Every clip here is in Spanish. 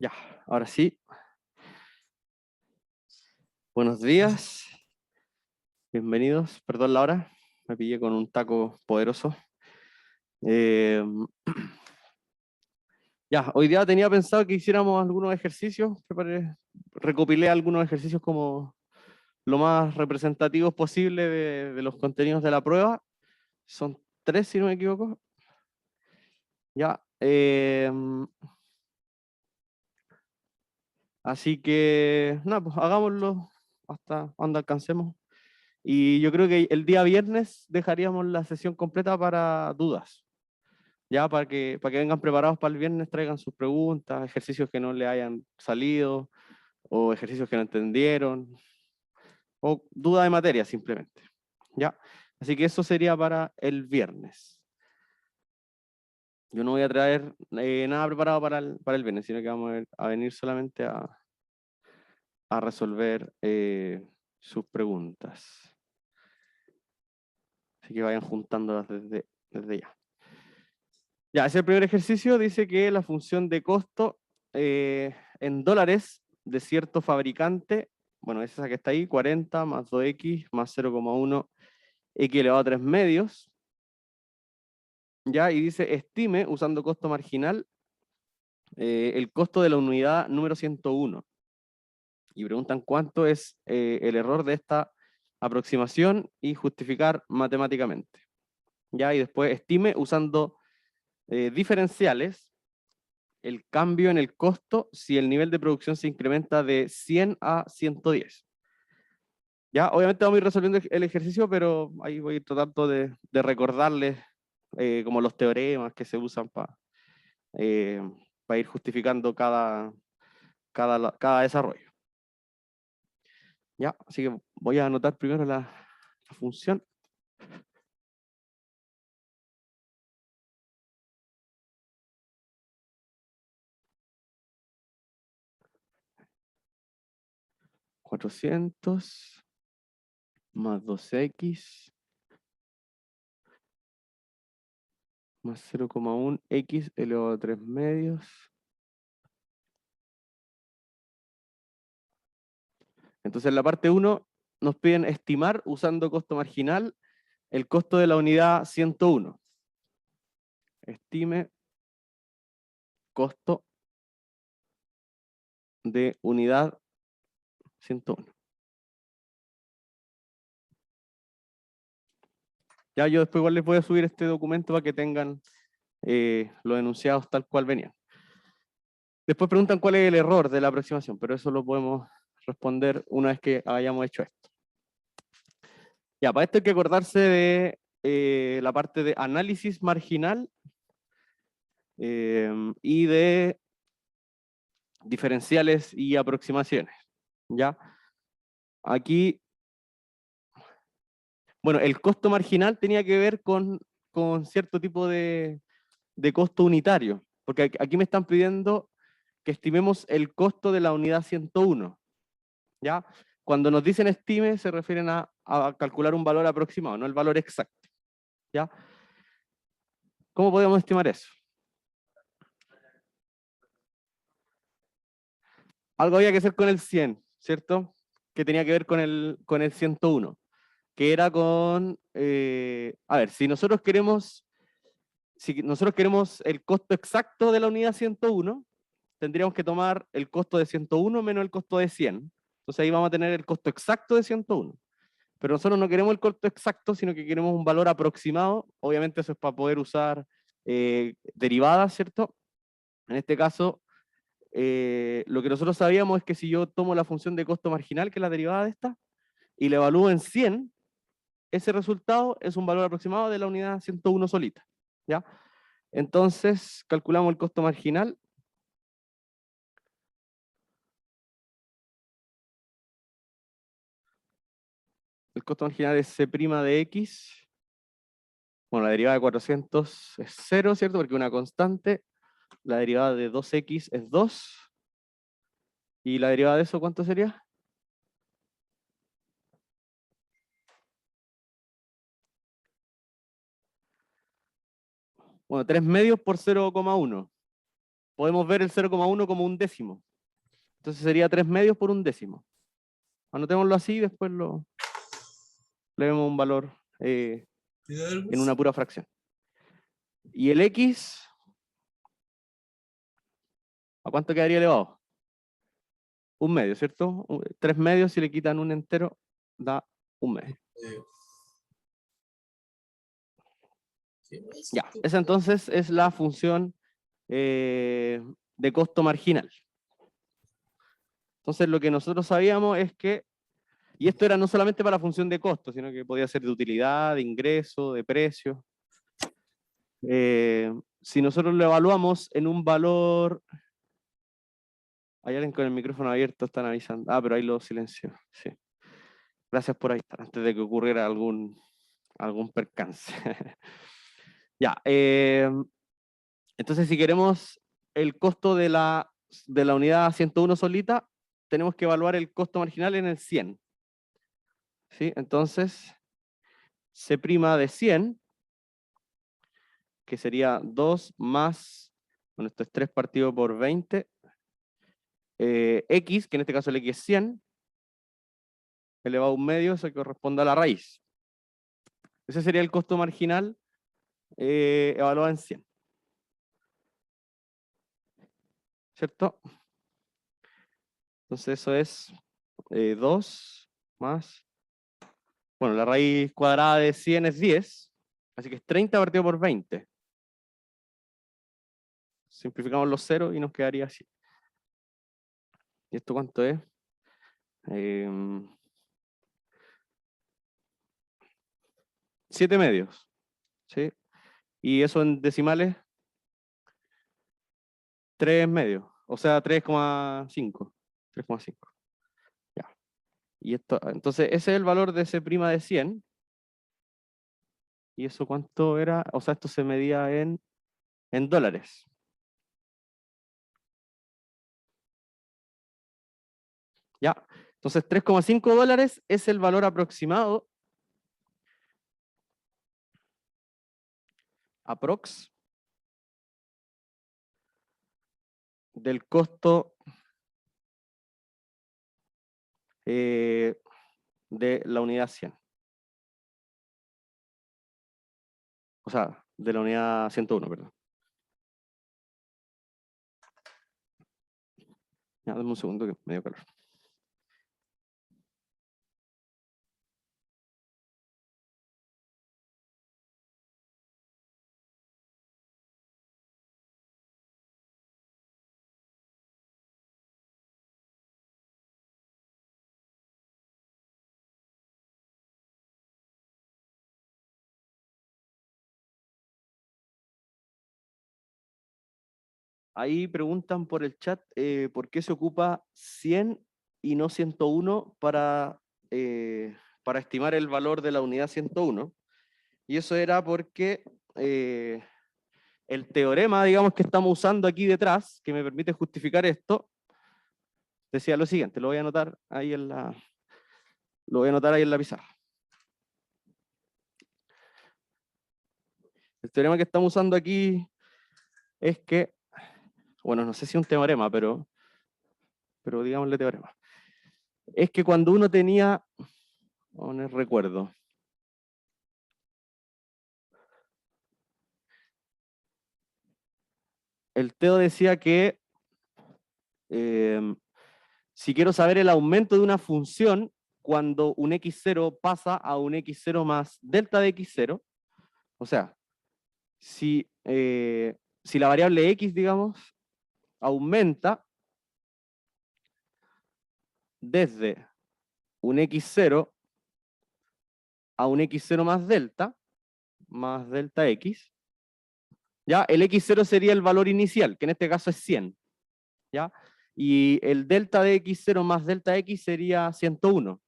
Ya, ahora sí. Buenos días. Bienvenidos. Perdón la hora. Me pillé con un taco poderoso. Eh, ya, hoy día tenía pensado que hiciéramos algunos ejercicios. Recopilé algunos ejercicios como lo más representativos posible de los contenidos de la prueba. Son 3, si no me equivoco. Ya. Así que, nada, pues hagámoslo hasta cuando alcancemos. Y yo creo que el día viernes dejaríamos la sesión completa para dudas. Ya para que vengan preparados para el viernes, traigan sus preguntas, ejercicios que no le hayan salido, o ejercicios que no entendieron, o duda de materia simplemente. ¿Ya? Así que eso sería para el viernes. Yo no voy a traer nada preparado para el viernes, sino que vamos a venir solamente a resolver sus preguntas. Así que vayan juntándolas desde ya. Ya, ese primer ejercicio dice que la función de costo en dólares de cierto fabricante, bueno, es esa que está ahí, 40 más 2x más 0,1 x elevado a 3 medios, ya, y dice estime, usando costo marginal, el costo de la unidad número 101. Y preguntan cuánto es el error de esta aproximación y justificar matemáticamente. Ya, y después estime, usando diferenciales, el cambio en el costo si el nivel de producción se incrementa de 100 a 110. Ya, obviamente vamos a ir resolviendo el ejercicio, pero ahí voy a ir tratando de recordarles como los teoremas que se usan para ir justificando cada desarrollo. Ya, así que voy a anotar primero la función. $400 más 2x más 0,1 x elevado a 3 medios. Entonces en la parte 1 nos piden estimar usando costo marginal el costo de la unidad 101. Estime costo de unidad 101. Ya yo después igual les voy a subir este documento para que tengan los enunciados tal cual venían. Después preguntan cuál es el error de la aproximación, pero eso lo podemos responder una vez que hayamos hecho esto. Ya, para esto hay que acordarse de la parte de análisis marginal y de diferenciales y aproximaciones. ¿Ya? Aquí, bueno, el costo marginal tenía que ver con cierto tipo de costo unitario, porque aquí me están pidiendo que estimemos el costo de la unidad 101. ¿Ya? Cuando nos dicen estime, se refieren a calcular un valor aproximado, no el valor exacto. ¿Ya? ¿Cómo podemos estimar eso? Algo había que hacer con el 100, ¿cierto? Que tenía que ver con el 101, que era con, a ver, si nosotros queremos el costo exacto de la unidad 101, tendríamos que tomar el costo de 101 menos el costo de 100. Entonces ahí vamos a tener el costo exacto de 101. Pero nosotros no queremos el costo exacto, sino que queremos un valor aproximado. Obviamente eso es para poder usar derivadas, ¿cierto? En este caso, lo que nosotros sabíamos es que si yo tomo la función de costo marginal, que es la derivada de esta, y la evalúo en 100, ese resultado es un valor aproximado de la unidad 101 solita. ¿Ya? Entonces, calculamos el costo marginal. El costo marginal es C' de X. Bueno, la derivada de 400 es 0, ¿cierto? Porque es una constante. La derivada de 2x es 2. ¿Y la derivada de eso cuánto sería? Bueno, 3 medios por 0,1. podemos ver el 0,1 como un décimo. Entonces sería 3 medios por un décimo. Anotémoslo así y después le vemos un valor en una pura fracción. Y el x, ¿a cuánto quedaría elevado? Un medio, ¿cierto? 3 medios, si le quitan un entero, da un medio. Ya, esa entonces es la función de costo marginal. Entonces lo que nosotros sabíamos es que, y esto era no solamente para la función de costo, sino que podía ser de utilidad, de ingreso, de precio. Si nosotros lo evaluamos en un valor... Hay alguien con el micrófono abierto, están avisando. Ah, pero ahí lo silencio. Sí. Gracias por ahí estar, antes de que ocurriera algún percance. Ya. Entonces, si queremos el costo de la unidad 101 solita, tenemos que evaluar el costo marginal en el 100. ¿Sí? Entonces, C' de 100, que sería 2 más, bueno, esto es 3 partido por 20, X, que en este caso el X es 100, elevado a un medio, eso corresponde a la raíz. Ese sería el costo marginal evaluado en 100. ¿Cierto? Entonces eso es 2 más... Bueno, la raíz cuadrada de 100 es 10, así que es 30 partido por 20. Simplificamos los ceros y nos quedaría así. ¿Y esto cuánto es? 7 medios. ¿Sí? Y eso en decimales, 3 medios. O sea, 3,5. 3,5. Ya. Y esto, entonces, ese es el valor de C' de 100. ¿Y eso cuánto era? O sea, esto se medía en dólares. ¿Ya? Entonces, 3,5 dólares es el valor aproximado. Aprox. Del costo de la unidad 100. O sea, de la unidad 101, perdón. Ya, dame un segundo que me dio calor. Ahí preguntan por el chat por qué se ocupa 100 y no 101 para estimar el valor de la unidad 101. Y eso era porque el teorema, digamos, que estamos usando aquí detrás, que me permite justificar esto, decía lo siguiente, lo voy a anotar ahí en la pizarra. El teorema que estamos usando aquí es que, bueno, no sé si es un teorema, pero digámosle teorema. Es que cuando uno tenía, no recuerdo, el Teo decía que si quiero saber el aumento de una función cuando un x0 pasa a un x0 más delta de x0, o sea, si la variable x, digamos, aumenta desde un x0 a un x0 más delta x, ¿ya? El x0 sería el valor inicial, que en este caso es 100, ¿ya? Y el delta de x0 más delta x sería 101.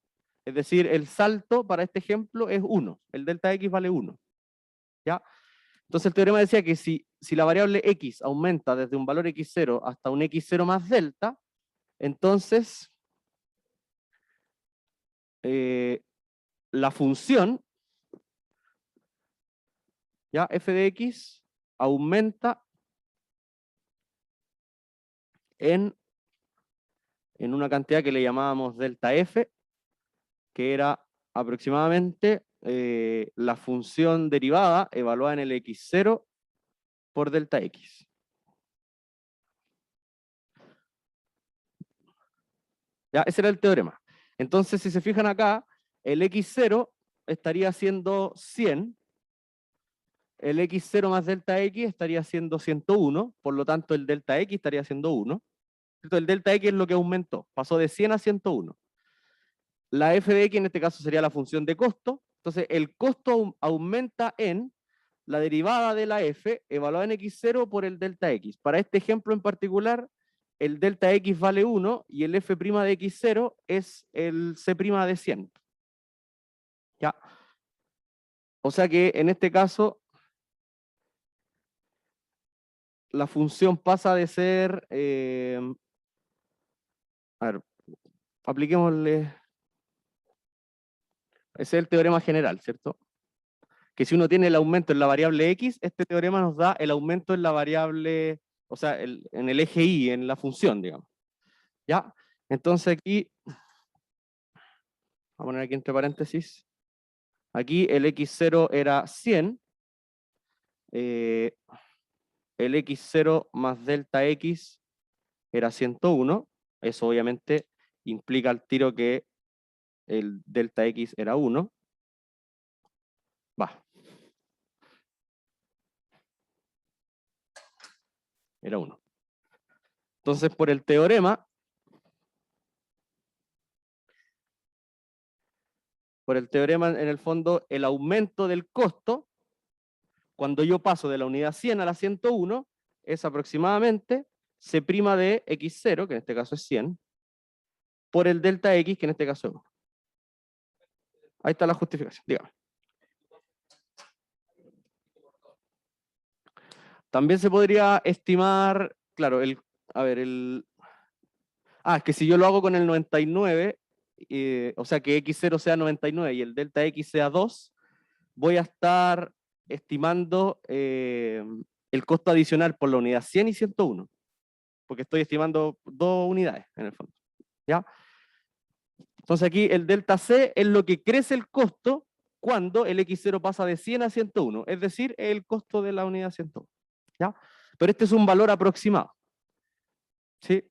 Es decir, el salto para este ejemplo es 1. El delta x vale 1. ¿Ya? Entonces el teorema decía que si la variable x aumenta desde un valor x0 hasta un x0 más delta, entonces la función, ¿ya? F de x aumenta en una cantidad que le llamábamos delta F, que era aproximadamente la función derivada evaluada en el x0 por delta x. ¿Ya? Ese era el teorema. Entonces, si se fijan acá, el x0 estaría siendo 100, el x0 más delta x estaría siendo 101, por lo tanto el delta x estaría siendo 1. Entonces, el delta x es lo que aumentó, pasó de 100 a 101. La f de x en este caso sería la función de costo, entonces el costo aumenta en la derivada de la f evaluada en x0 por el delta x. Para este ejemplo en particular, el delta x vale 1 y el f' de x0 es el c' de 100. ¿Ya? O sea que en este caso la función pasa de ser, a ver, apliquémosle, ese es el teorema general, ¿cierto? Que si uno tiene el aumento en la variable x, este teorema nos da el aumento en la variable, o sea, en el eje y, en la función, digamos. ¿Ya? Entonces aquí, vamos a poner aquí entre paréntesis, aquí el x0 era 100, el x0 más delta x era 101, eso obviamente implica al tiro que el delta x era 1. Va. Era 1. Entonces, por el teorema, en el fondo, el aumento del costo, cuando yo paso de la unidad 100 a la 101, es aproximadamente C' de x0, que en este caso es 100, por el delta x, que en este caso es 1. Ahí está la justificación, dígame. También se podría estimar, claro, es que si yo lo hago con el 99, o sea que x0 sea 99 y el delta x sea 2, voy a estar estimando el costo adicional por la unidad 100 y 101, porque estoy estimando 2 unidades en el fondo. ¿Ya? Entonces aquí el delta C es lo que crece el costo cuando el x0 pasa de 100 a 101, es decir, el costo de la unidad 101. ¿Ya? Pero este es un valor aproximado. ¿Sí?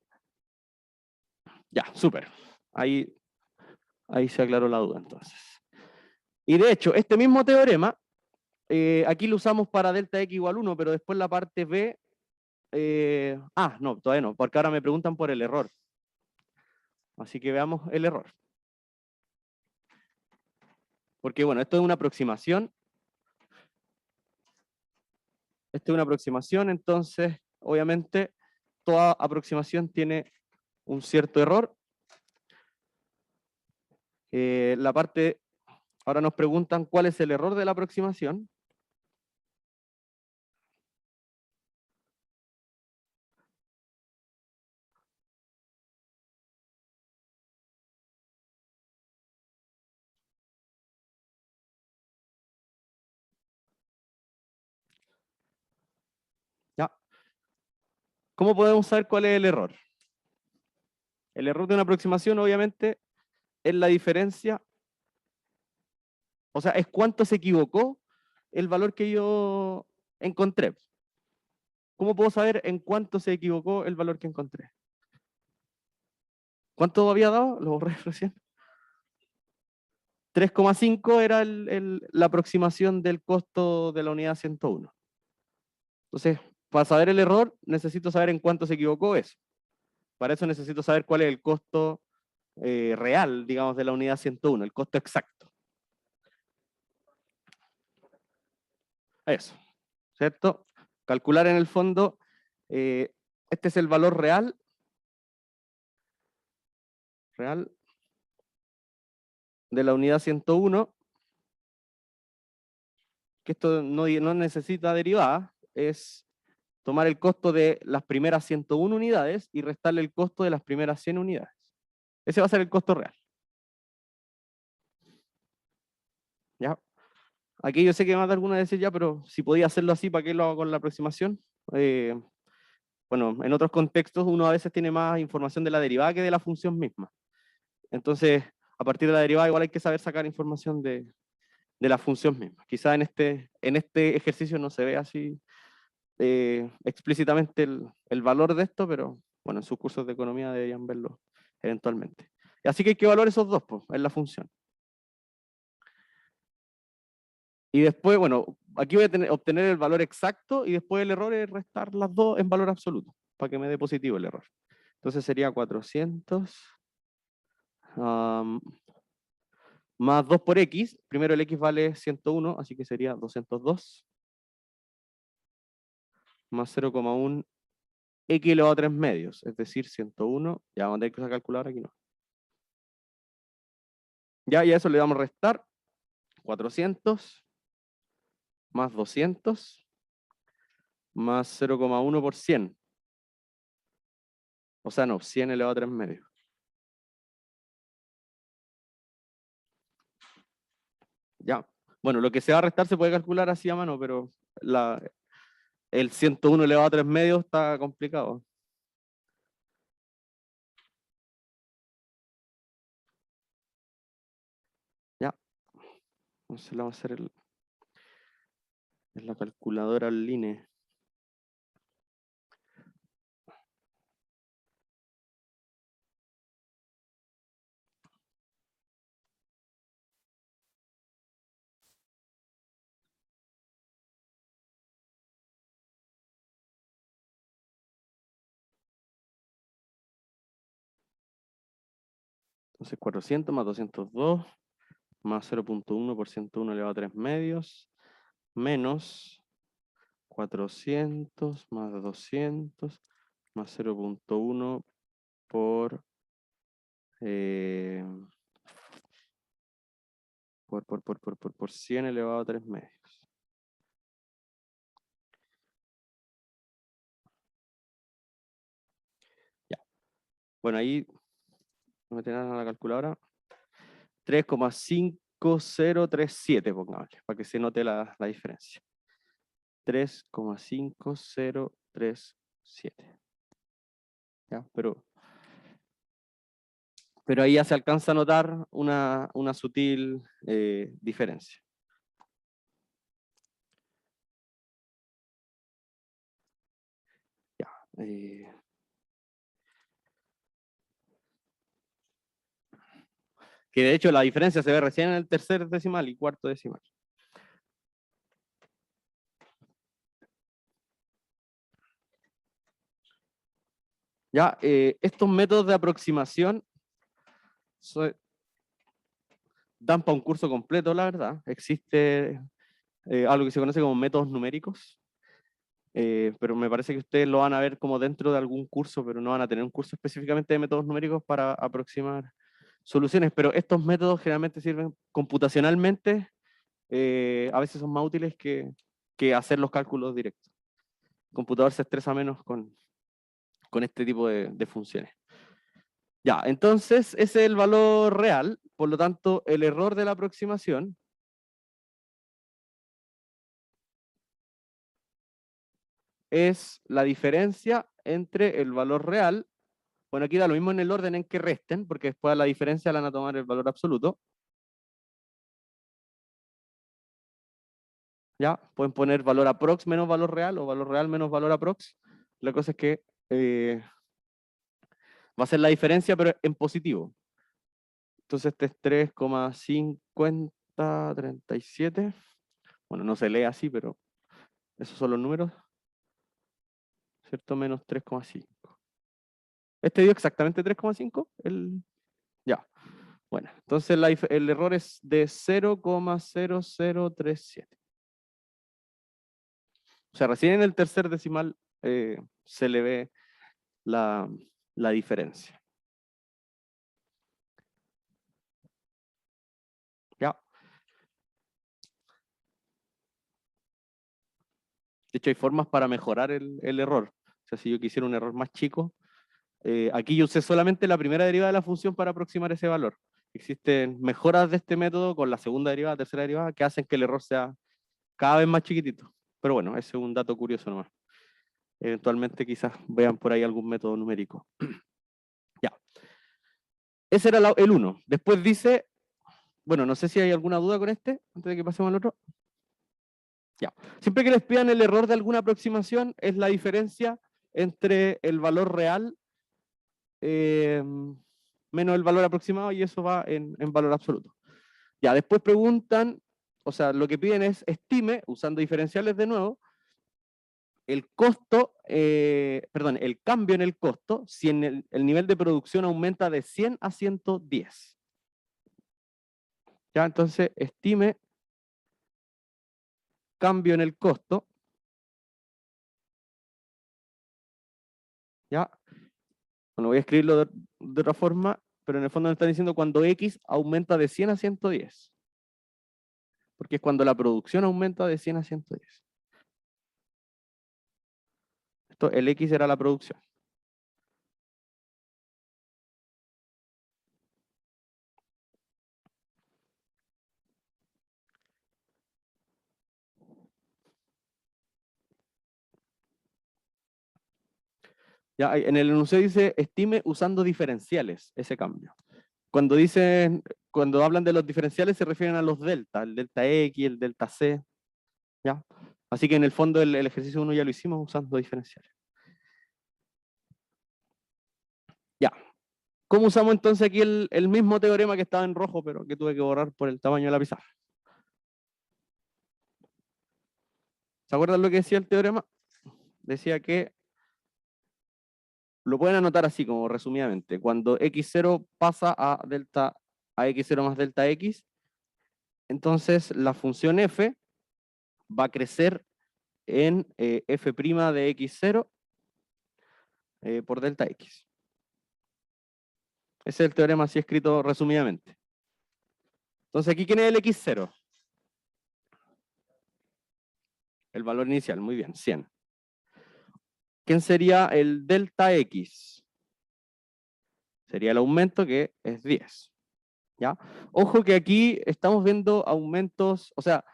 Ya, súper. Ahí se aclaró la duda entonces. Y de hecho, este mismo teorema, aquí lo usamos para delta x igual 1, pero después la parte B, no, todavía no, porque ahora me preguntan por el error. Así que veamos el error. Porque bueno, esto es una aproximación. Esto es una aproximación, entonces, obviamente, toda aproximación tiene un cierto error. Ahora nos preguntan cuál es el error de la aproximación. ¿Ya? ¿Cómo podemos saber cuál es el error? El error de una aproximación, obviamente, es la diferencia, o sea, es cuánto se equivocó el valor que yo encontré. ¿Cómo puedo saber en cuánto se equivocó el valor que encontré? ¿Cuánto había dado? Lo borré recién. 3,5 era la aproximación del costo de la unidad 101. Entonces, para saber el error, necesito saber en cuánto se equivocó eso. Para eso necesito saber cuál es el costo real, digamos, de la unidad 101, el costo exacto. Eso, ¿cierto? Calcular en el fondo, este es el valor real de la unidad 101, que esto no necesita derivada, es tomar el costo de las primeras 101 unidades y restarle el costo de las primeras 100 unidades. Ese va a ser el costo real. ¿Ya? Aquí yo sé que más de alguna decir ya, pero si podía hacerlo así, ¿para qué lo hago con la aproximación? bueno, en otros contextos uno a veces tiene más información de la derivada que de la función misma. Entonces, a partir de la derivada igual hay que saber sacar información de la función misma. Quizá en este ejercicio no se ve así explícitamente el valor de esto, pero bueno, en sus cursos de economía deberían verlo eventualmente. Así que hay que evaluar esos dos pues, en la función. Y después, bueno, aquí voy a obtener el valor exacto y después el error es restar las dos en valor absoluto, para que me dé positivo el error. Entonces sería 400 más 2 por x. Primero el x vale 101, así que sería 202 más 0,1 x elevado a 3 medios, es decir, 101. Ya vamos a tener que usar calculadora aquí, no. Ya, y a eso le vamos a restar 400 más 200 más 0,1 por 100. O sea, no, 100 elevado a 3 medios. Ya. Bueno, lo que se va a restar se puede calcular así a mano, pero el 101 elevado a 3 medios está complicado. Ya. Entonces lo vamos a hacer en la calculadora en línea. Entonces 400 más 202 más 0,1 por 101 elevado a 3 medios menos 400 más 200 más 0,1 por, por 100 elevado a 3 medios. Ya. Bueno, ahí no me tengan a la calculadora. 3,5037, pongámosle, para que se note la diferencia. 3,5037. ¿Ya? Pero ahí ya se alcanza a notar una sutil diferencia. Ya, que de hecho la diferencia se ve recién en el tercer decimal y cuarto decimal. Ya, estos métodos de aproximación dan para un curso completo, la verdad. Existe algo que se conoce como métodos numéricos, pero me parece que ustedes lo van a ver como dentro de algún curso, pero no van a tener un curso específicamente de métodos numéricos para aproximar soluciones, pero estos métodos generalmente sirven computacionalmente, a veces son más útiles que hacer los cálculos directos. El computador se estresa menos con este tipo de funciones. Ya, entonces ese es el valor real, por lo tanto el error de la aproximación es la diferencia entre el valor real. Bueno, aquí da lo mismo en el orden en que resten, porque después la diferencia la van a tomar el valor absoluto. Ya, pueden poner valor aprox menos valor real o valor real menos valor aprox. La cosa es que va a ser la diferencia, pero en positivo. Entonces este es 3,5037. Bueno, no se lee así, pero esos son los números. ¿Cierto? Menos 3,5. ¿Este dio exactamente 3,5? Ya. Bueno, entonces el error es de 0,0037. O sea, recién en el tercer decimal se le ve la diferencia. ¿Ya? De hecho, hay formas para mejorar el error. O sea, si yo quisiera un error más chico, aquí yo usé solamente la primera derivada de la función para aproximar ese valor. Existen mejoras de este método con la segunda derivada, tercera derivada, que hacen que el error sea cada vez más chiquitito. Pero bueno, ese es un dato curioso nomás. Eventualmente quizás vean por ahí algún método numérico. Ya. Ese era el 1. Después dice, bueno, no sé si hay alguna duda con este, antes de que pasemos al otro. Ya. Siempre que les pidan el error de alguna aproximación, es la diferencia entre el valor real menos el valor aproximado, y eso va en valor absoluto. Ya, después preguntan, o sea, lo que piden es estime, usando diferenciales de nuevo, el costo, perdón, el cambio en el costo si en el nivel de producción aumenta de 100 a 110. Ya, entonces, estime cambio en el costo. Ya, bueno, voy a escribirlo de otra forma, pero en el fondo me están diciendo cuando X aumenta de 100 a 110. Porque es cuando la producción aumenta de 100 a 110. Esto, el X era la producción. Ya, en el enunciado dice estime usando diferenciales ese cambio. Cuando dicen, cuando hablan de los diferenciales se refieren a los delta, el delta X, el delta C. ¿Ya? Así que en el fondo el ejercicio 1 ya lo hicimos usando diferenciales. Ya. ¿Cómo usamos entonces aquí el mismo teorema que estaba en rojo, pero que tuve que borrar por el tamaño de la pizarra? ¿Se acuerdan lo que decía el teorema? Decía que lo pueden anotar así, como resumidamente. Cuando x0 pasa a x0 más delta x, entonces la función f va a crecer en f' de x0 por delta x. Ese es el teorema así escrito resumidamente. Entonces, aquí, ¿quién es el x0? El valor inicial, muy bien, 100. ¿Quién sería el delta x? Sería el aumento, que es 10. ¿Ya? Ojo que aquí estamos viendo aumentos, o sea,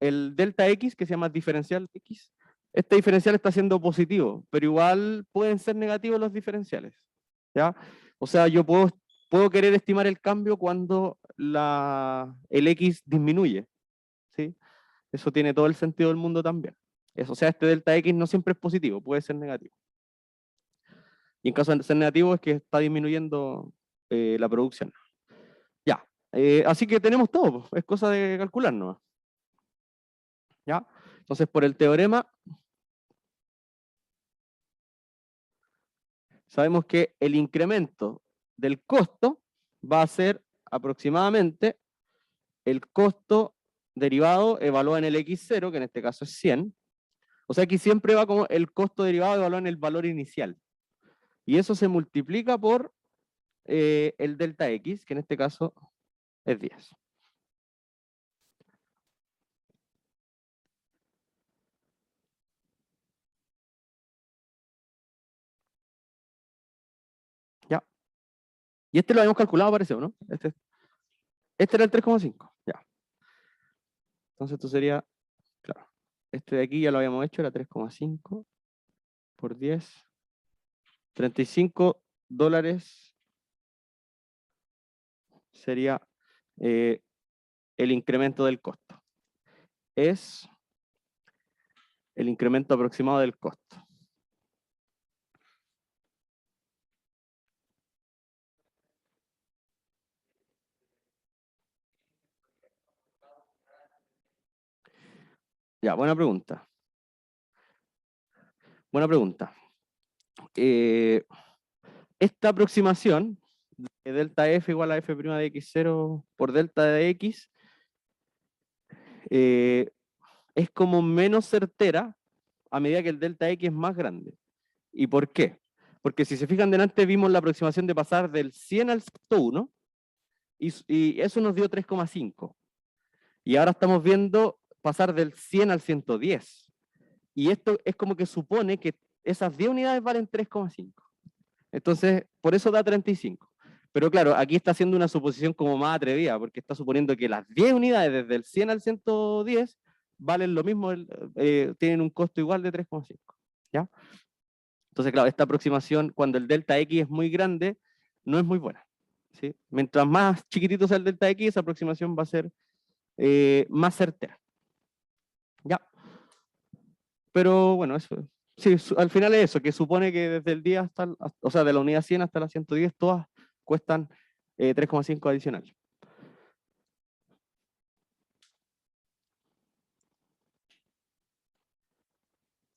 el delta x, que se llama diferencial x, este diferencial está siendo positivo, pero igual pueden ser negativos los diferenciales. ¿Ya? O sea, yo puedo querer estimar el cambio cuando el x disminuye. ¿Sí? Eso tiene todo el sentido del mundo también. O sea, este delta x no siempre es positivo, puede ser negativo. Y en caso de ser negativo es que está disminuyendo la producción. Ya, así que tenemos todo, es cosa de calcular nomás. ¿Ya? Entonces, por el teorema, sabemos que el incremento del costo va a ser aproximadamente el costo derivado evaluado en el x0, que en este caso es 100. O sea, aquí siempre va como el costo derivado evaluado en el valor inicial. Y eso se multiplica por el delta x, que en este caso es 10. ¿Ya? Y este lo habíamos calculado, parece, ¿no? Este era el 3,5. Ya. Entonces esto sería, claro, este de aquí ya lo habíamos hecho, era 3,5 por 10. $35 sería el incremento del costo. Es el incremento aproximado del costo. Ya, buena pregunta. Buena pregunta. Esta aproximación de delta f igual a f' de x0 por delta de x es como menos certera a medida que el delta x es más grande. ¿Y por qué? Porque si se fijan delante vimos la aproximación de pasar del 100 al 101 y eso nos dio 3,5. Y ahora estamos viendo pasar del 100 al 110. Y esto es como que supone que esas 10 unidades valen 3,5. Entonces, por eso da 35. Pero claro, aquí está haciendo una suposición como más atrevida, porque está suponiendo que las 10 unidades desde el 100 al 110 valen lo mismo, tienen un costo igual de 3,5. ¿Ya? Entonces, claro, esta aproximación, cuando el delta X es muy grande, no es muy buena. ¿Sí? Mientras más chiquitito sea el delta X, esa aproximación va a ser más certera. ¿Ya? Pero bueno, eso. Sí, al final es eso, que supone que desde el día hasta, o sea, de la unidad 100 hasta la 110, todas cuestan 3,5 adicionales.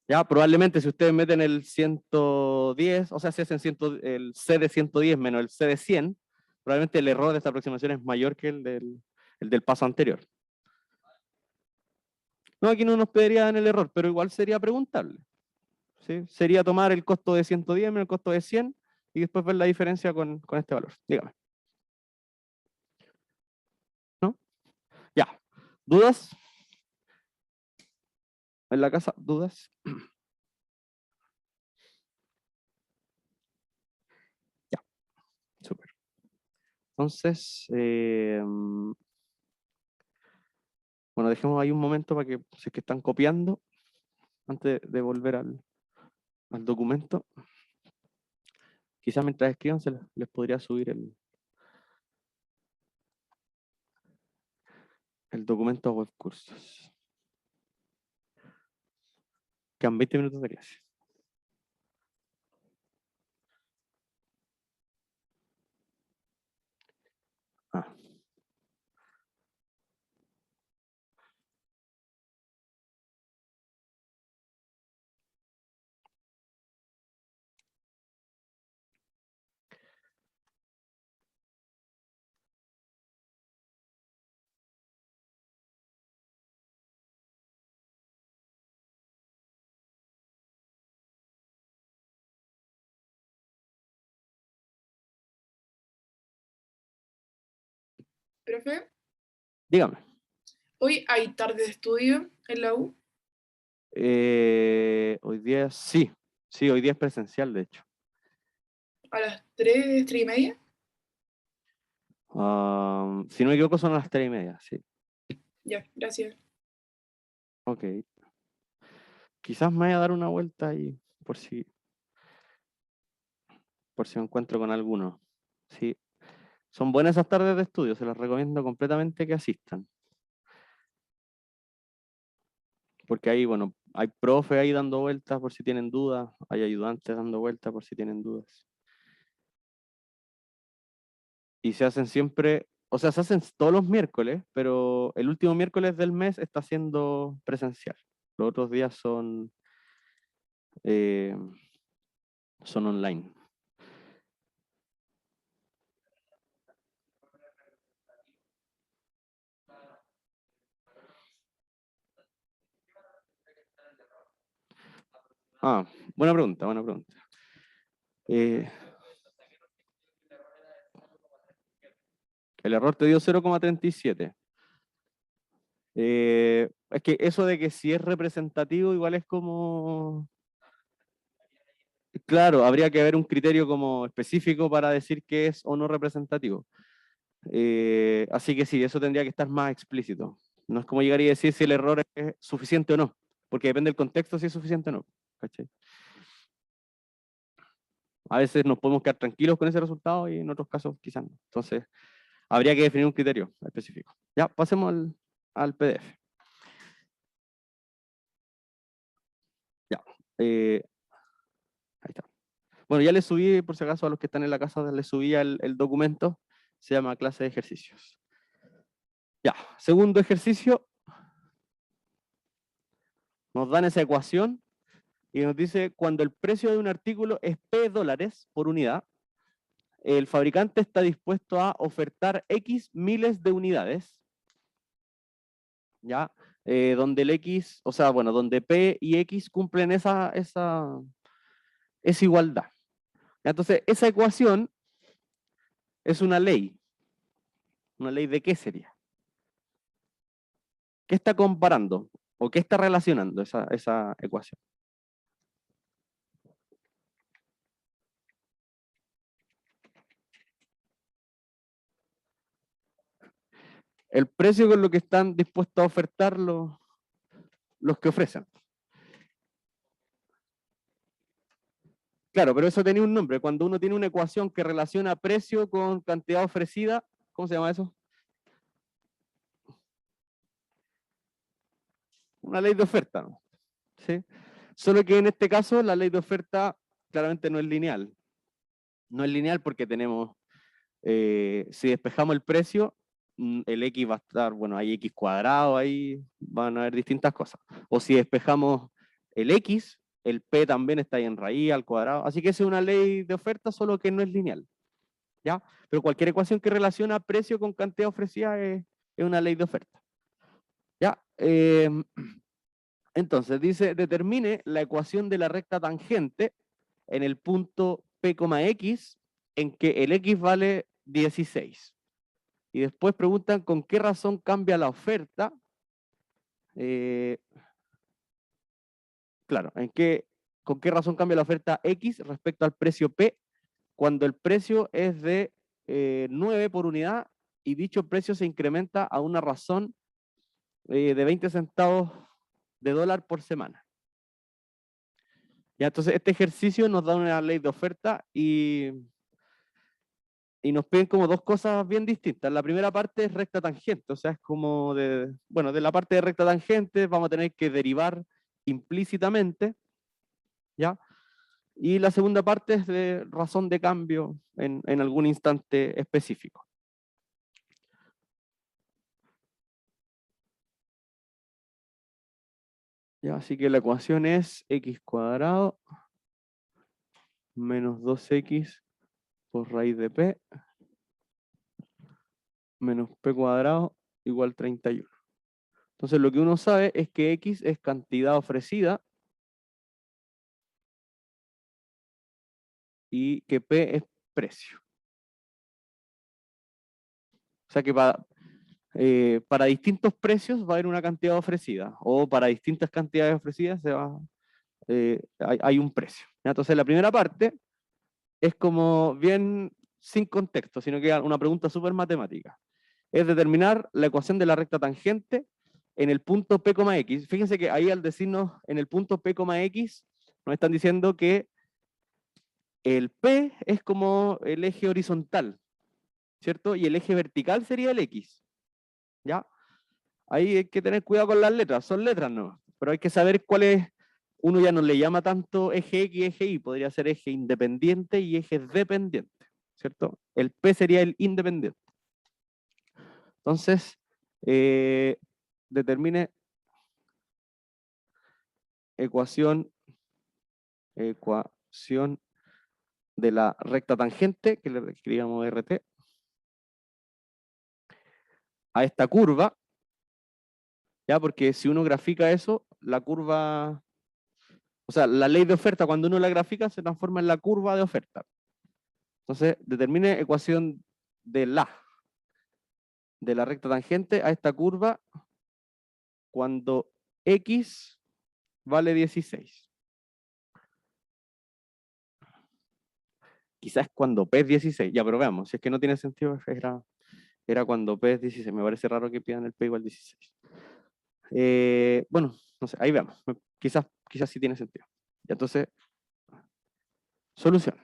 Ya, probablemente si ustedes meten el 110, o sea, si hacen el C de 110 menos el C de 100, probablemente el error de esta aproximación es mayor que el del paso anterior. No, aquí no nos pedirían el error, pero igual sería preguntable. ¿Sí? Sería tomar el costo de 110 menos el costo de 100 y después ver la diferencia con este valor. Dígame. ¿No? Ya. ¿Dudas? ¿En la casa? ¿Dudas? Ya. Súper. Entonces, bueno, dejemos ahí un momento para que, si es que están copiando, antes de volver al documento. Quizás mientras escriban les podría subir el documento a web cursos. Quedan 20 minutos de clase. Ah. Profe, Dígame. hoy hay tarde de estudio en la U. Hoy día sí. Sí, hoy día es presencial, de hecho. A las 3, 3:30. Si no me equivoco, son a las 3:30, sí. Ya, gracias. Ok. Quizás me vaya a dar una vuelta ahí por si me encuentro con alguno. Sí. Son buenas esas tardes de estudio, se las recomiendo completamente que asistan. Porque ahí, bueno, hay profe ahí dando vueltas por si tienen dudas, hay ayudantes dando vueltas por si tienen dudas. Y se hacen siempre, o sea, se hacen todos los miércoles, pero el último miércoles del mes está siendo presencial. Los otros días eh, son online. Ah, buena pregunta, buena pregunta. El error te dio 0,37. Es que eso de que si es representativo, igual es como. Claro, habría que haber un criterio como específico para decir que es o no representativo. Así que sí, eso tendría que estar más explícito. No es como llegar y decir si el error es suficiente o no, porque depende del contexto si es suficiente o no. ¿Cachai? A veces nos podemos quedar tranquilos con ese resultado y en otros casos quizás no. Entonces, habría que definir un criterio específico. Ya, pasemos al PDF. Ya. Ahí está. Bueno, ya les subí, por si acaso, a los que están en la casa, les subí el documento. Se llama clase de ejercicios. Ya, segundo ejercicio. Nos dan esa ecuación y nos dice, cuando el precio de un artículo es P dólares por unidad, el fabricante está dispuesto a ofertar X miles de unidades, ¿ya? Donde el X, o sea, bueno, donde P y X cumplen esa igualdad. Entonces, esa ecuación es una ley. ¿Una ley de qué sería? ¿Qué está comparando? ¿O qué está relacionando esa ecuación? El precio con lo que están dispuestos a ofertar los que ofrecen. Claro, pero eso tenía un nombre. Cuando uno tiene una ecuación que relaciona precio con cantidad ofrecida, ¿cómo se llama eso? Una ley de oferta, ¿no? ¿Sí? Solo que en este caso la ley de oferta claramente no es lineal. No es lineal porque tenemos, si despejamos el precio, el X va a estar, bueno, hay X cuadrado, ahí van a haber distintas cosas. O si despejamos el X, el P también está ahí en raíz, al cuadrado. Así que esa es una ley de oferta, solo que no es lineal. ¿Ya? Pero cualquier ecuación que relaciona precio con cantidad ofrecida es una ley de oferta. ¿Ya? Entonces dice, determine la ecuación de la recta tangente en el punto P, X, en que el X vale 16. Y después preguntan con qué razón cambia la oferta. Claro, con qué razón cambia la oferta X respecto al precio P cuando el precio es de 9 por unidad y dicho precio se incrementa a una razón de 20 centavos de dólar por semana. Ya, entonces este ejercicio nos da una ley de oferta y nos piden como dos cosas bien distintas. La primera parte es recta tangente, o sea, es como bueno, de la parte de recta tangente vamos a tener que derivar implícitamente, ¿ya? Y la segunda parte es de razón de cambio en algún instante específico. Ya, así que la ecuación es x cuadrado menos 2x por raíz de p menos p cuadrado igual 31. Entonces lo que uno sabe es que x es cantidad ofrecida y que p es precio. O sea que para distintos precios va a haber una cantidad ofrecida, o para distintas cantidades ofrecidas hay un precio. Entonces la primera parte es como bien sin contexto, sino que es una pregunta súper matemática. Es determinar la ecuación de la recta tangente en el punto P, X. Fíjense que ahí al decirnos en el punto P, X, nos están diciendo que el P es como el eje horizontal, ¿cierto? Y el eje vertical sería el X, ¿ya? Ahí hay que tener cuidado con las letras, son letras no, pero hay que saber cuál es, uno ya no le llama tanto eje X, eje Y, podría ser eje independiente y eje dependiente, ¿cierto? El P sería el independiente. Entonces, determine ecuación de la recta tangente, que le escribamos RT, a esta curva, ¿ya? Porque si uno grafica eso, la curva, o sea, la ley de oferta, cuando uno la grafica, se transforma en la curva de oferta. Entonces, determine ecuación de la recta tangente a esta curva cuando X vale 16. Quizás cuando P es 16, ya, pero veamos, si es que no tiene sentido, era cuando P es 16, me parece raro que pidan el P igual 16. Bueno, no sé, ahí veamos, quizás sí tiene sentido. Y entonces, solución.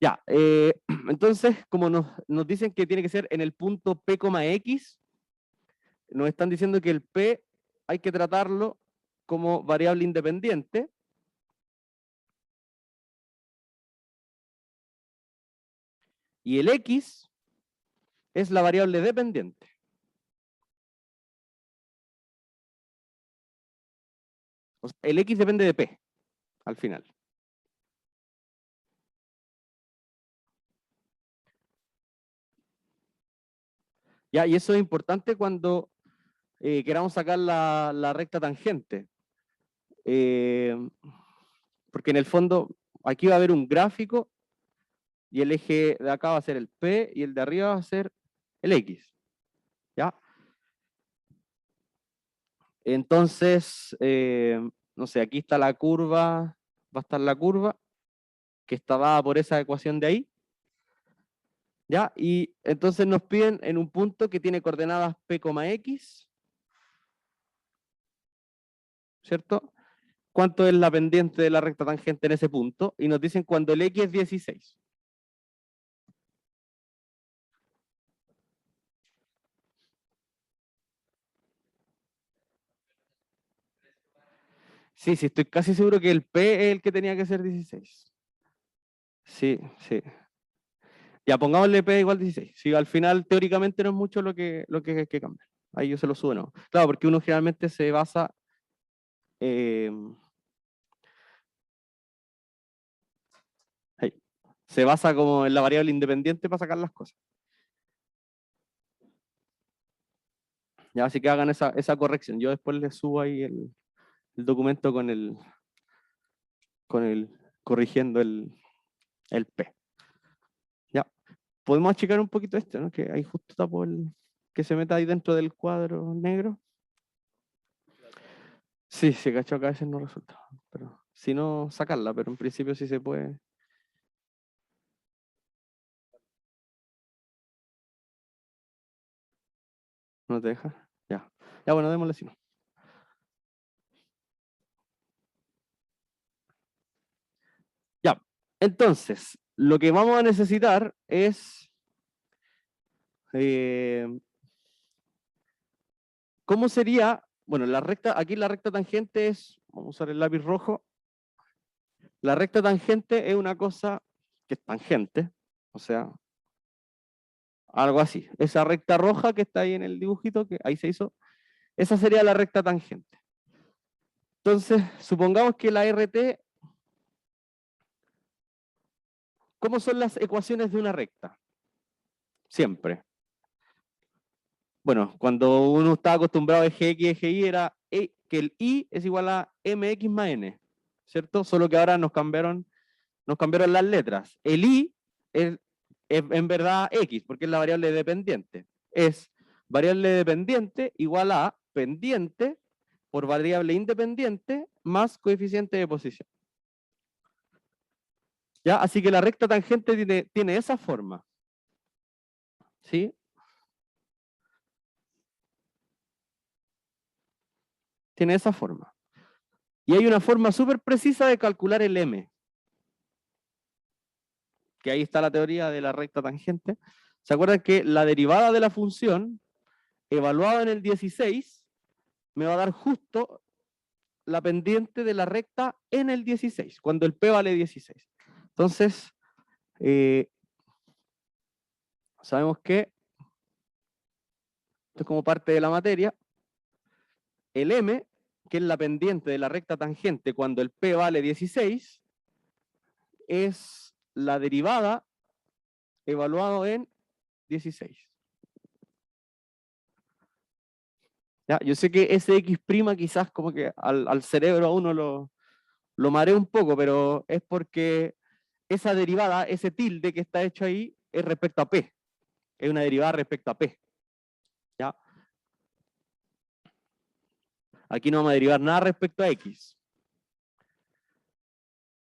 Ya, entonces, como nos dicen que tiene que ser en el punto P, X, nos están diciendo que el P hay que tratarlo como variable independiente. Y el X es la variable dependiente. O sea, el X depende de P, al final. Ya, y eso es importante cuando queramos sacar la recta tangente. Porque en el fondo, aquí va a haber un gráfico y el eje de acá va a ser el P y el de arriba va a ser el X. ¿Ya? Entonces, no sé, aquí está la curva, va a estar la curva que está dada por esa ecuación de ahí. ¿Ya? Y entonces nos piden en un punto que tiene coordenadas P, X, ¿cierto? cuánto es la pendiente de la recta tangente en ese punto, y nos dicen cuando el X es 16. Sí, sí, estoy casi seguro que el P es el que tenía que ser 16. Sí, sí. Ya, pongámosle P igual 16. Sí, al final, teóricamente, no es mucho lo que hay que cambiar. Ahí yo se lo subo, ¿no? Claro, porque uno generalmente se basa... ahí, se basa como en la variable independiente para sacar las cosas. Ya, así que hagan esa corrección. Yo después les subo ahí el documento corrigiendo el P. Ya, podemos achicar un poquito esto, ¿no? Que ahí justo tapo que se meta ahí dentro del cuadro negro. Sí, se cachó que a veces no resulta. Pero si no, sacarla, pero en principio sí se puede. ¿No te deja? Ya. Ya, bueno, démosle si no. Ya. Entonces, lo que vamos a necesitar es ¿cómo sería? Bueno, aquí la recta tangente es, vamos a usar el lápiz rojo. La recta tangente es una cosa que es tangente, o sea, algo así. Esa recta roja que está ahí en el dibujito, que ahí se hizo, esa sería la recta tangente. Entonces, supongamos que la RT, ¿cómo son las ecuaciones de una recta? Siempre. Bueno, cuando uno estaba acostumbrado a eje X, eje Y, era que el I es igual a mx más n, ¿cierto? Solo que ahora nos cambiaron las letras. El I es en verdad X, porque es la variable dependiente. Es variable dependiente igual a pendiente por variable independiente más coeficiente de posición. ¿Ya? Así que la recta tangente tiene esa forma. ¿Sí? Tiene esa forma. Y hay una forma súper precisa de calcular el M. Que ahí está la teoría de la recta tangente. ¿Se acuerdan que la derivada de la función evaluada en el 16 me va a dar justo la pendiente de la recta en el 16, cuando el P vale 16? Entonces, sabemos que esto es como parte de la materia. El M, que es la pendiente de la recta tangente cuando el P vale 16, es la derivada evaluado en 16. ¿Ya? Yo sé que ese X' quizás como que al cerebro a uno lo marea un poco, pero es porque esa derivada, ese tilde que está hecho ahí, es respecto a P. Es una derivada respecto a P. ¿Ya? Aquí no vamos a derivar nada respecto a X.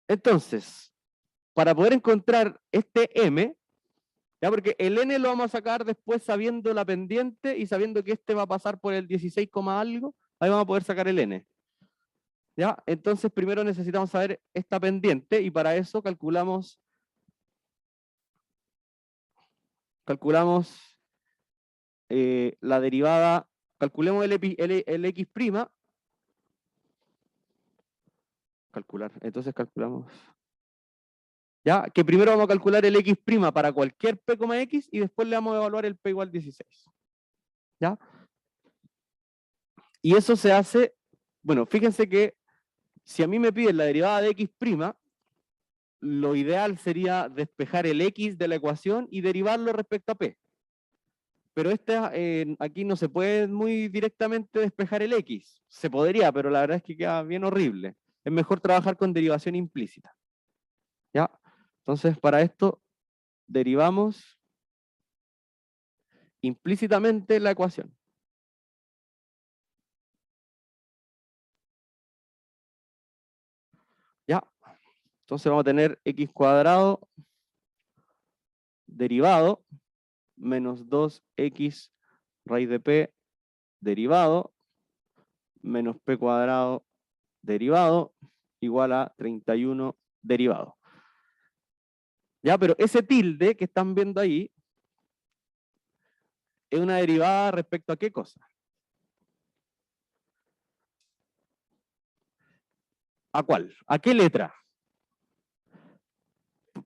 Entonces, para poder encontrar este M, ¿ya? Porque el N lo vamos a sacar después sabiendo la pendiente y sabiendo que este va a pasar por el 16, algo, ahí vamos a poder sacar el N. ¿Ya? Entonces, primero necesitamos saber esta pendiente y para eso calculamos la derivada, calculemos el X', entonces calculamos, ya, que primero vamos a calcular el X' para cualquier P, X y después le vamos a evaluar el P igual 16. ¿Ya? Y eso se hace, bueno, fíjense que si a mí me piden la derivada de X', lo ideal sería despejar el X de la ecuación y derivarlo respecto a P. Pero aquí no se puede muy directamente despejar el X. Se podría, pero la verdad es que queda bien horrible. Es mejor trabajar con derivación implícita. ¿Ya? Entonces, para esto, derivamos implícitamente la ecuación. ¿Ya? Entonces vamos a tener x² derivado menos 2x raíz de p derivado menos p² derivado igual a 31 derivado. Ya, pero ese tilde que están viendo ahí es una derivada respecto a qué cosa. ¿A cuál? ¿A qué letra?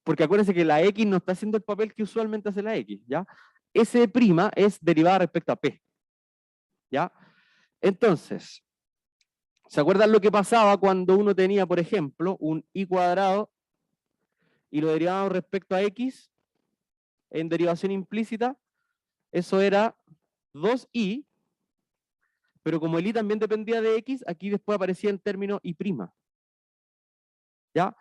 Porque acuérdense que la X no está haciendo el papel que usualmente hace la X, ¿ya? S' es derivada respecto a P, ¿ya? Entonces, ¿se acuerdan lo que pasaba cuando uno tenía, por ejemplo, un I cuadrado y lo derivábamos respecto a X en derivación implícita? Eso era 2i, pero como el i también dependía de x, aquí después aparecía en término i'. ¿Ya?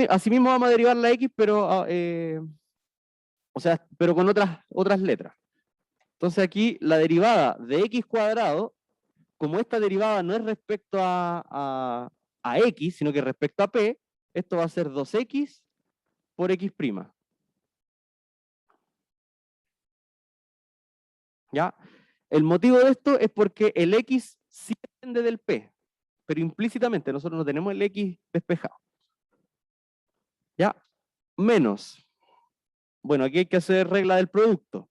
Así mismo vamos a derivar la x, pero, o sea, pero con otras letras. Entonces aquí la derivada de x cuadrado, como esta derivada no es respecto a x, sino que respecto a p, esto va a ser 2x por x'. ¿Ya? El motivo de esto es porque el x sí depende del p, pero implícitamente nosotros no tenemos el x despejado. ¿Ya? Menos. Bueno, aquí hay que hacer regla del producto,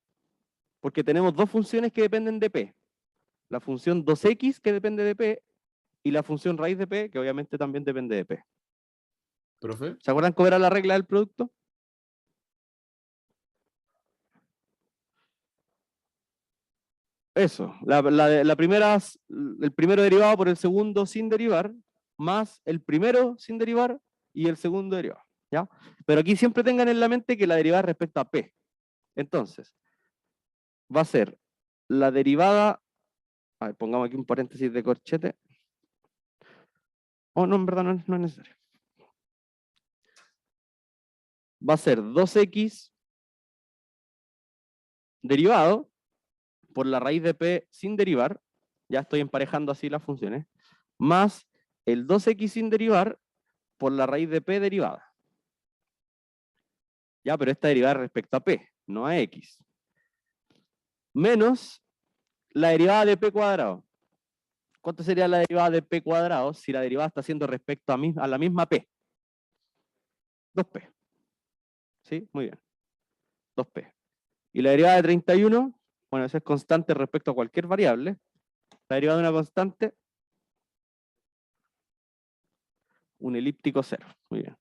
porque tenemos dos funciones que dependen de p. La función 2x que depende de p y la función raíz de p que obviamente también depende de p. ¿Profe? ¿Se acuerdan cómo era la regla del producto? Eso, la primera, el primero derivado por el segundo sin derivar, más el primero sin derivar y el segundo derivado. ¿Ya? Pero aquí siempre tengan en la mente que la derivada es respecto a p. Entonces, va a ser la derivada, a ver, pongamos aquí un paréntesis de corchete. Oh, no, en verdad no es necesario. Va a ser 2x derivado por la raíz de p sin derivar, ya estoy emparejando así las funciones, más el 2x sin derivar por la raíz de p derivada. Ya, pero esta derivada es respecto a p, no a x. Menos la derivada de p cuadrado. ¿Cuánto sería la derivada de p cuadrado si la derivada está haciendo respecto a la misma p? 2p. ¿Sí? Muy bien. 2p. Y la derivada de 31, bueno, eso es constante respecto a cualquier variable. La derivada de una constante, un elíptico 0. Muy bien.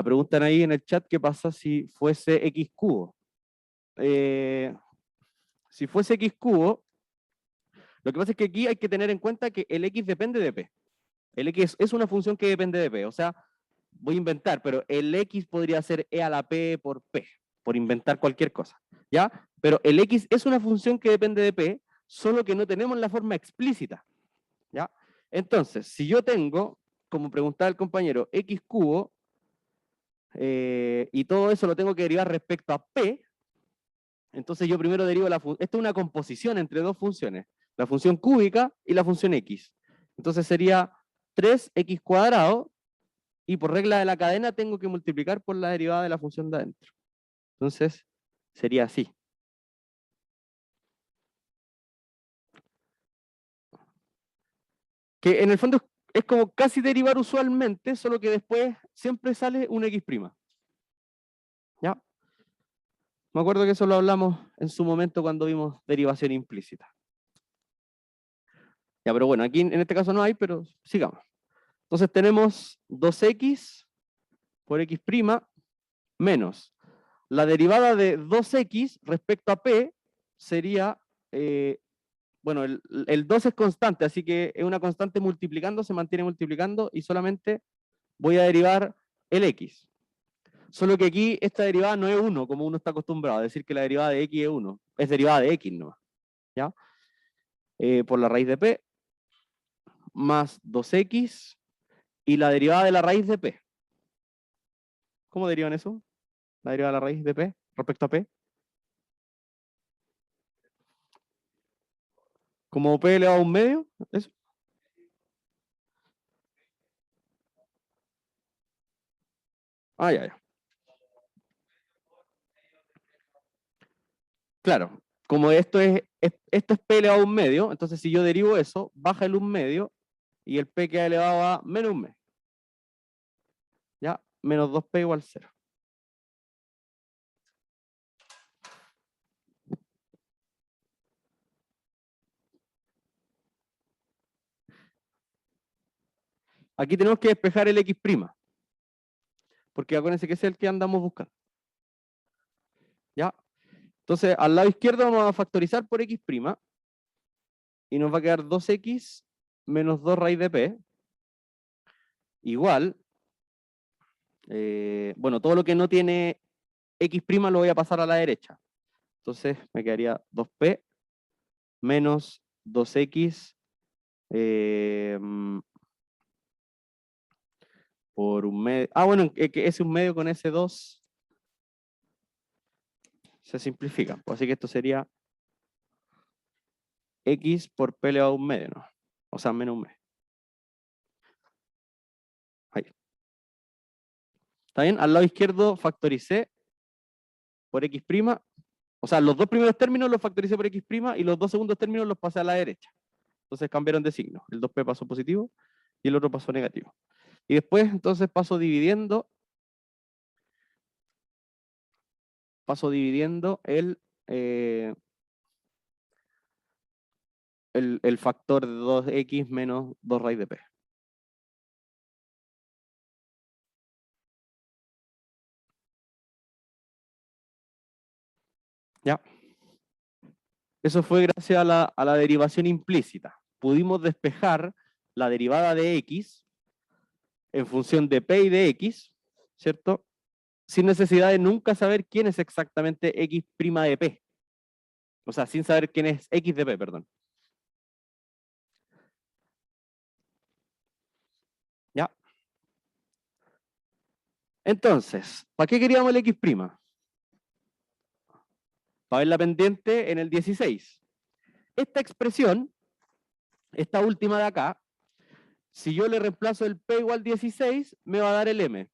Preguntan ahí en el chat qué pasa si fuese x cubo. Si fuese x cubo, lo que pasa es que aquí hay que tener en cuenta que el x depende de p. El x es una función que depende de p. O sea, voy a inventar, pero el x podría ser e a la p, por inventar cualquier cosa. ¿Ya? Pero el x es una función que depende de p, solo que no tenemos la forma explícita. ¿Ya? Entonces, si yo tengo, como preguntaba el compañero, x cubo, y todo eso lo tengo que derivar respecto a p, entonces yo primero derivo la función. Esta es una composición entre dos funciones, la función cúbica y la función x. Entonces sería 3x cuadrado, y por regla de la cadena tengo que multiplicar por la derivada de la función de adentro. Entonces sería así. Que en el fondo es como casi derivar usualmente, solo que después siempre sale un x'. ¿Ya? Me acuerdo que eso lo hablamos en su momento cuando vimos derivación implícita. Ya, pero bueno, aquí en este caso no hay, pero sigamos. Entonces tenemos 2x por x' menos la derivada de 2x respecto a p sería, bueno, el 2 es constante, así que es una constante multiplicando, se mantiene multiplicando y solamente voy a derivar el x. Solo que aquí esta derivada no es 1, como uno está acostumbrado a decir que la derivada de x es 1. Es derivada de x nomás. ¿Ya? Por la raíz de p más 2x y la derivada de la raíz de p. ¿Cómo derivan eso? La derivada de la raíz de p respecto a p. Como p elevado a un medio, eso. Ya. Claro. como esto es P elevado a un medio, entonces si yo derivo eso, baja el un medio y el P queda elevado a menos un medio. ¿Ya? Menos 2P igual 0. Aquí tenemos que despejar el X', porque acuérdense que ese es el que andamos buscando. ¿Ya? Entonces, al lado izquierdo vamos a factorizar por X', y nos va a quedar 2X menos 2 raíz de P, igual, bueno, todo lo que no tiene X' lo voy a pasar a la derecha. Entonces, me quedaría 2P menos 2X por un medio. Ah, bueno, que ese un medio con ese 2 se simplifica. Pues así que esto sería X por P elevado a un medio, ¿no? O sea, menos un medio. Ahí. ¿Está bien? Al lado izquierdo factoricé por X'. O sea, los dos primeros términos los factoricé por X' y los dos segundos términos los pasé a la derecha. Entonces cambiaron de signo. El 2P pasó positivo y el otro pasó negativo. Y después, entonces, paso dividiendo el factor de 2X menos 2 raíz de P. ¿Ya? Eso fue gracias a la derivación implícita. Pudimos despejar la derivada de X en función de P y de X, ¿cierto? Sin necesidad de nunca saber quién es exactamente X' de P. O sea, sin saber quién es X de P, perdón. ¿Ya? Entonces, ¿para qué queríamos el X'? Para ver la pendiente en el 16. Esta expresión, esta última de acá, si yo le reemplazo el P igual 16, me va a dar el M.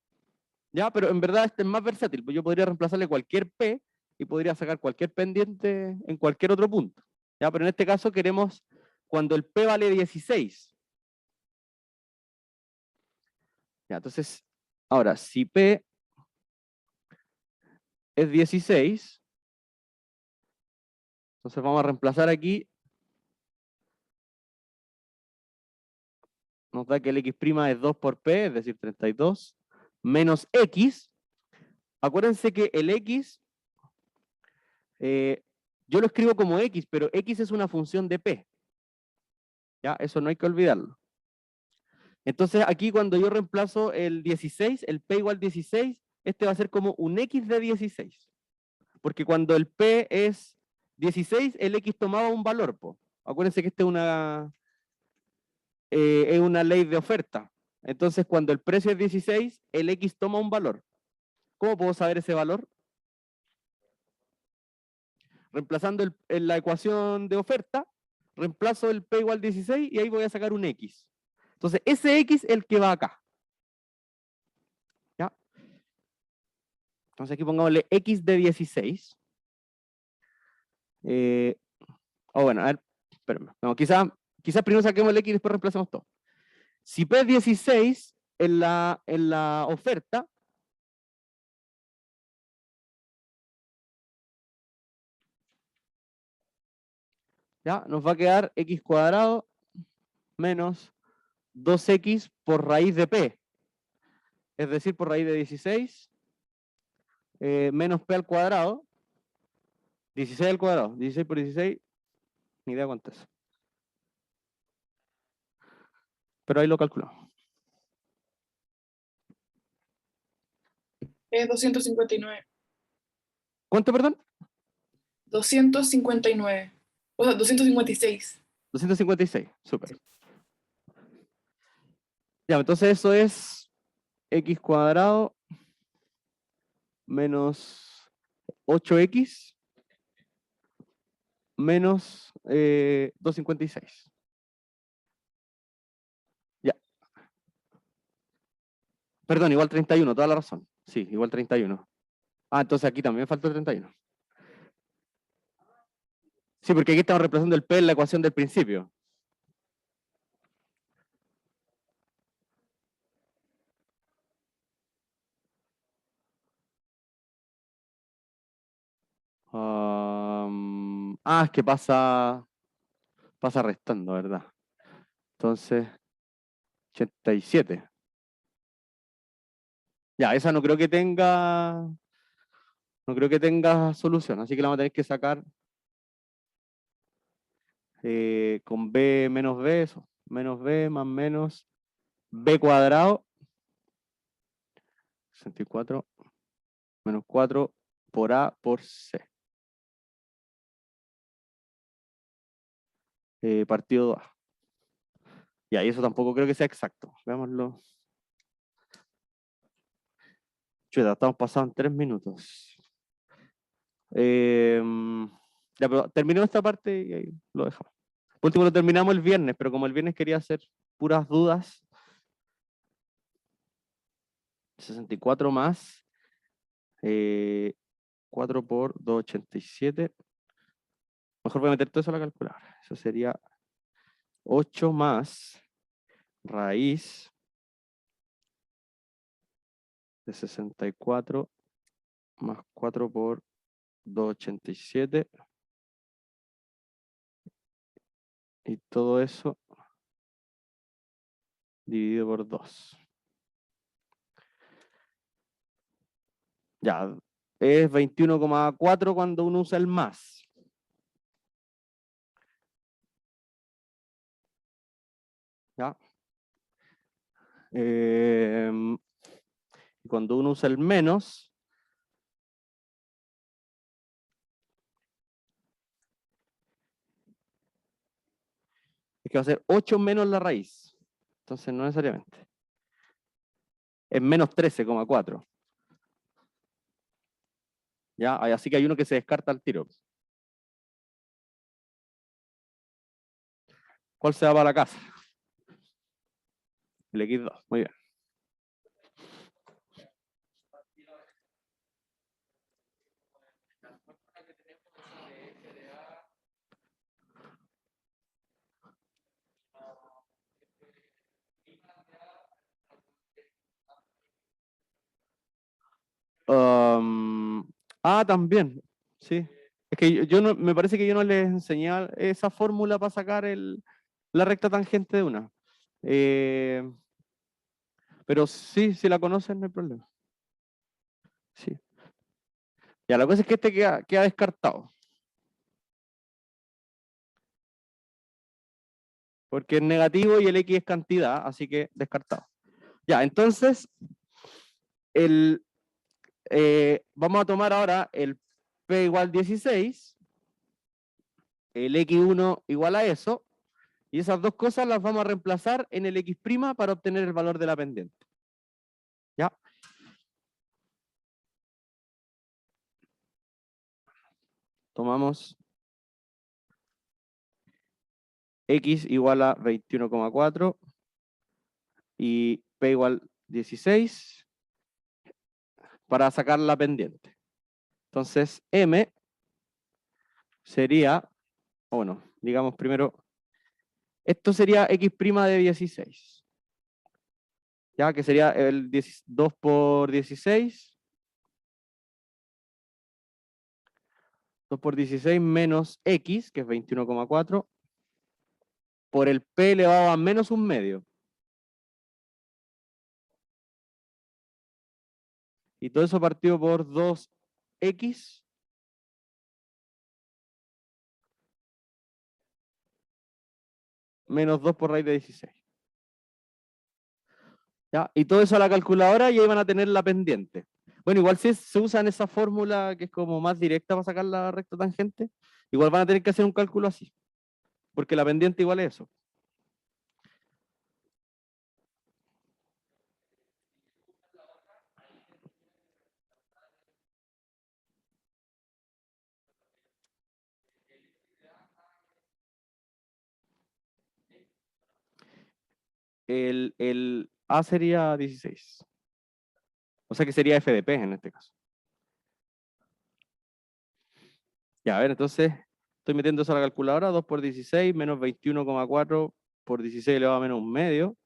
¿Ya? Pero en verdad este es más versátil, pues yo podría reemplazarle cualquier P y podría sacar cualquier pendiente en cualquier otro punto. ¿Ya? Pero en este caso queremos cuando el P vale 16. ¿Ya? Entonces, ahora, si P es 16, entonces vamos a reemplazar aquí. Nos da que el X' es 2 por P, es decir, 32, menos X. Acuérdense que el X, yo lo escribo como X, pero X es una función de P. ¿Ya? Eso no hay que olvidarlo. Entonces aquí cuando yo reemplazo el 16, el P igual 16, este va a ser como un X de 16. Porque cuando el P es 16, el X tomaba un valor. Po. Acuérdense que esta es una ley de oferta. Entonces cuando el precio es 16, el X toma un valor. ¿Cómo puedo saber ese valor? Reemplazando en la ecuación de oferta, reemplazo el P igual 16 y ahí voy a sacar un X. Entonces ese X es el que va acá. ¿Ya? Entonces aquí pongámosle X de 16. Bueno, a ver, espérame. No, quizás primero saquemos el X y después reemplacemos todo. Si P es 16 en la oferta, ¿ya? Nos va a quedar X cuadrado menos 2X por raíz de P. Es decir, por raíz de 16 menos P al cuadrado. 16 al cuadrado. 16 por 16, ni idea cuánto es. Pero ahí lo calculamos. Es 259. ¿Cuánto, perdón? 259. O sea, 256. 256, súper. Ya, entonces eso es X cuadrado menos 8X menos 256. Ya. Perdón, igual 31, toda la razón. Sí, igual 31. Ah, entonces aquí también falta el 31. Sí, porque aquí estamos reemplazando el P en la ecuación del principio. Es que pasa restando, ¿verdad? Entonces, 87. Ya, esa no creo que tenga solución, así que la vamos a tener que sacar con b menos b, eso. Menos b más menos b cuadrado. 64 menos 4 por a por c. Partido 2. Ya, y eso tampoco creo que sea exacto. Veámoslo. Chuta, estamos pasados en 3 minutos. Ya, pero terminó esta parte y ahí lo dejamos. Por último, lo terminamos el viernes, pero como el viernes quería hacer puras dudas, 64 más 4 por 287. Mejor voy a meter todo eso a la calculadora. Eso sería 8 más raíz de 64 más 4 por 287. Y todo eso dividido por 2. Ya, es 21,4 cuando uno usa el más. ¿Ya? Cuando uno usa el menos, es que va a ser 8 menos la raíz. Entonces, no necesariamente. Es menos 13,4. ¿Ya? Así que hay uno que se descarta al tiro. ¿Cuál se va para la casa? El X2. Muy bien. También. Sí. Es que yo no, me parece que yo no les enseñé esa fórmula para sacar la recta tangente de una. Pero sí, si la conocen, no hay problema. Sí. Ya, la cosa es que este queda descartado. Porque es negativo y el X es cantidad, así que descartado. Ya, entonces, vamos a tomar ahora el P igual 16, el X1 igual a eso, y esas dos cosas las vamos a reemplazar en el X' para obtener el valor de la pendiente. ¿Ya? Tomamos X igual a 21,4 y P igual 16 para sacar la pendiente. Entonces, M sería, bueno, digamos primero, esto sería X' de 16. ¿Ya? Que sería el 2 por 16. 2 por 16 menos X, que es 21,4, por el P elevado a menos un medio. Y todo eso partido por 2X menos 2 por raíz de 16. ¿Ya? Y todo eso a la calculadora y ahí van a tener la pendiente. Bueno, igual si se usan esa fórmula que es como más directa para sacar la recta tangente, igual van a tener que hacer un cálculo así, porque la pendiente igual es eso. El A sería 16. O sea que sería f de p en este caso. Ya, a ver, entonces Estoy metiendo eso a la calculadora, 2 por 16 menos 21,4 por 16 elevado a menos un medio.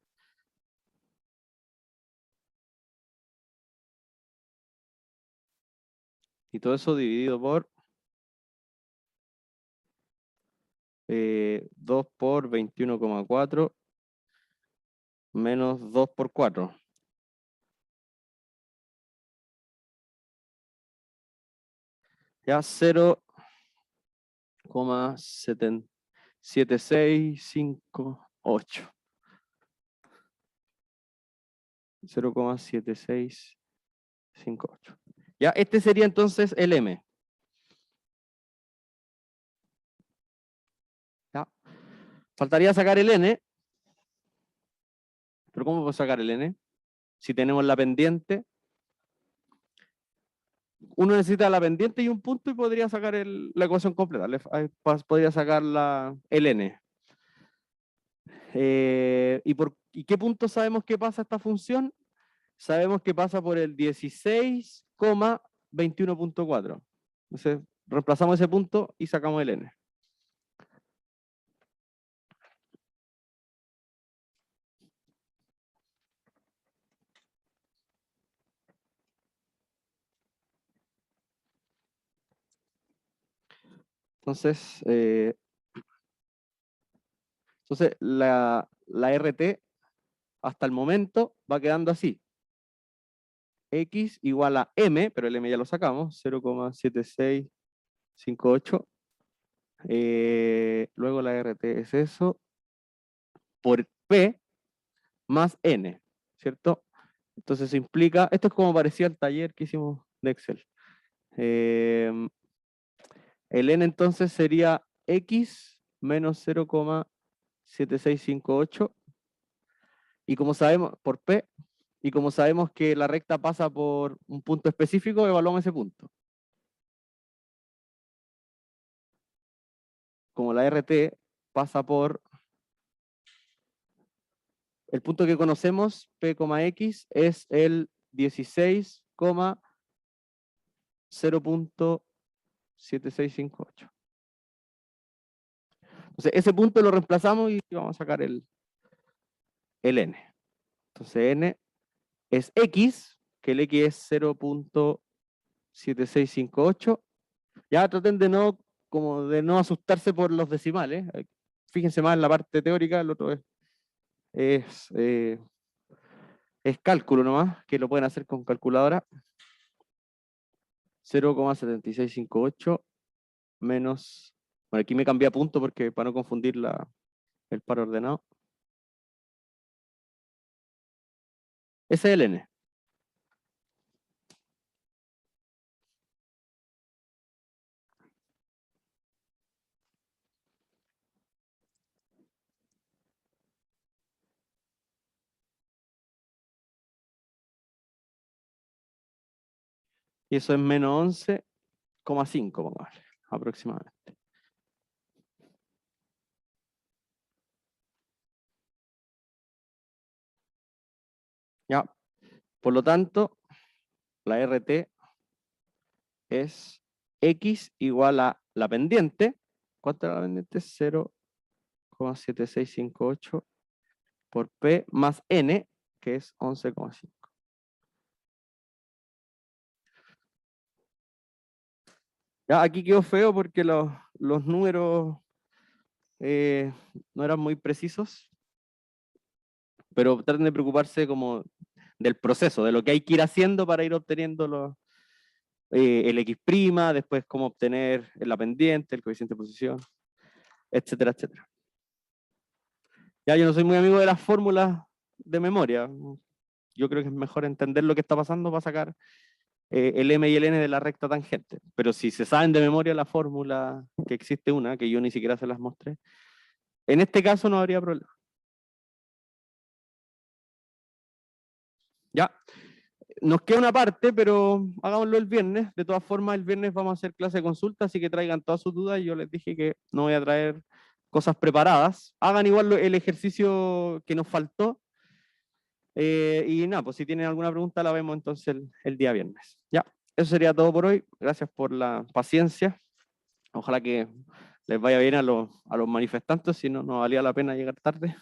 Y todo eso dividido por 2 por 21,4 menos 2 por 4. Ya 0,7658. 0,7658. Ya, este sería entonces el M. ¿Ya? Faltaría sacar el N. ¿Pero cómo puedo sacar el N? Si tenemos la pendiente. Uno necesita la pendiente y un punto y podría sacar la ecuación completa. Podría sacar el N. ¿Y qué punto sabemos que pasa esta función? Sabemos que pasa por el 16,21.4. Entonces, reemplazamos ese punto y sacamos el N. Entonces, la RT hasta el momento va quedando así. X igual a M, pero el M ya lo sacamos, 0,7658. Luego la RT es eso, por P más N, ¿cierto? Entonces eso implica, esto es como parecía el taller que hicimos de Excel. El N entonces sería X menos 0,7658. Y como sabemos, por P, y como sabemos que la recta pasa por un punto específico, evaluamos ese punto. Como la RT pasa por el punto que conocemos, P, X, es el 16,0.7658. Entonces, ese punto lo reemplazamos y vamos a sacar el N. Entonces, N es X, que el X es 0,7658. Ya traten de no asustarse por los decimales. Fíjense más en la parte teórica, el otro es cálculo nomás, que lo pueden hacer con calculadora. 0,7658 menos... Bueno, aquí me cambié a punto porque para no confundir el par ordenado. Ese es el N. Y eso es menos 11,5, vamos a ver, aproximadamente. Ya, por lo tanto, la RT es X igual a la pendiente. ¿Cuánto era la pendiente? 0,7658 por P más N, que es 11,5. Ya, aquí quedó feo porque los números no eran muy precisos, pero traten de preocuparse como del proceso, de lo que hay que ir haciendo para ir obteniendo el X', después cómo obtener la pendiente, el coeficiente de posición, etcétera, etcétera. Ya, yo no soy muy amigo de las fórmulas de memoria. Yo creo que es mejor entender lo que está pasando para sacar el M y el N de la recta tangente. Pero si se saben de memoria la fórmula, que existe una, que yo ni siquiera se las mostré, en este caso no habría problema. Ya, nos queda una parte, pero hagámoslo el viernes. De todas formas, el viernes vamos a hacer clase de consulta, así que traigan todas sus dudas. Yo les dije que no voy a traer cosas preparadas. Hagan igual el ejercicio que nos faltó. Y nada, pues si tienen alguna pregunta la vemos entonces el día viernes. Ya, eso sería todo por hoy. Gracias por la paciencia. Ojalá que les vaya bien a los manifestantes, si no, no valía la pena llegar tarde.